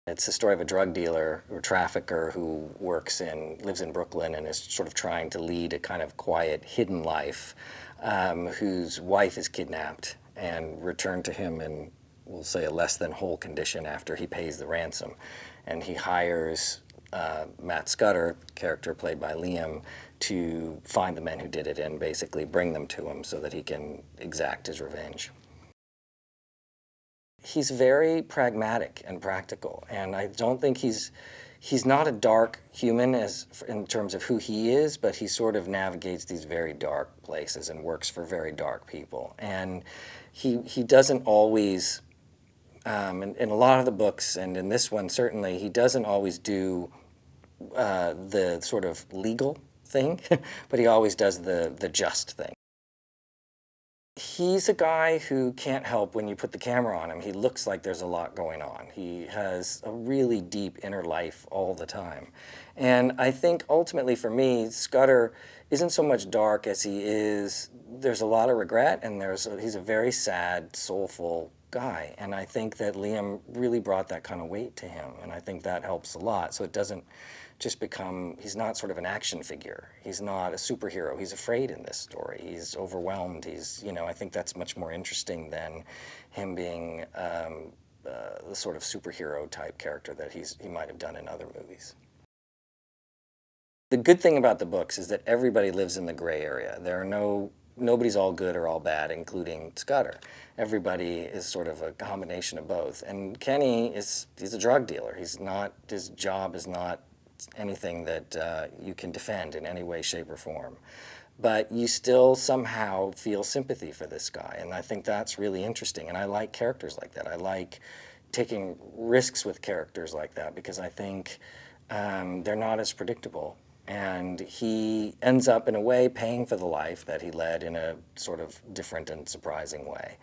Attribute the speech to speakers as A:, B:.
A: It's the story of a drug dealer or trafficker who lives in Brooklyn and is sort of trying to lead a kind of quiet, hidden life, whose wife is kidnapped and returned to him in, we'll say, a less than whole condition after he pays the ransom. And he hires Matt Scudder, character played by Liam, to find the men who did it and basically bring them to him so that he can exact his revenge. He's very pragmatic and practical, and I don't think he's not a dark human in terms of who he is, but he sort of navigates these very dark places and works for very dark people. And he doesn't always, in a lot of the books, and in this one certainly, he doesn't always do the sort of legal thing, but he always does the just thing. He's a guy who can't help when you put the camera on him. He looks like there's a lot going on. He has a really deep inner life all the time. And I think ultimately for me, Scudder isn't so much dark as there's a lot of regret, and he's a very sad, soulful guy. And I think that Liam really brought that kind of weight to him, and I think that helps a lot. So it doesn't just he's not sort of an action figure. He's not a superhero. He's afraid in this story. He's overwhelmed. I think that's much more interesting than him being the sort of superhero type character that he might have done in other movies. The good thing about the books is that everybody lives in the gray area. Nobody's all good or all bad, including Scudder. Everybody is sort of a combination of both. And Kenny he's a drug dealer. His job is not anything that you can defend in any way, shape, or form. But you still somehow feel sympathy for this guy, and I think that's really interesting. And I like characters like that. I like taking risks with characters like that because I think they're not as predictable. And he ends up, in a way, paying for the life that he led in a sort of different and surprising way.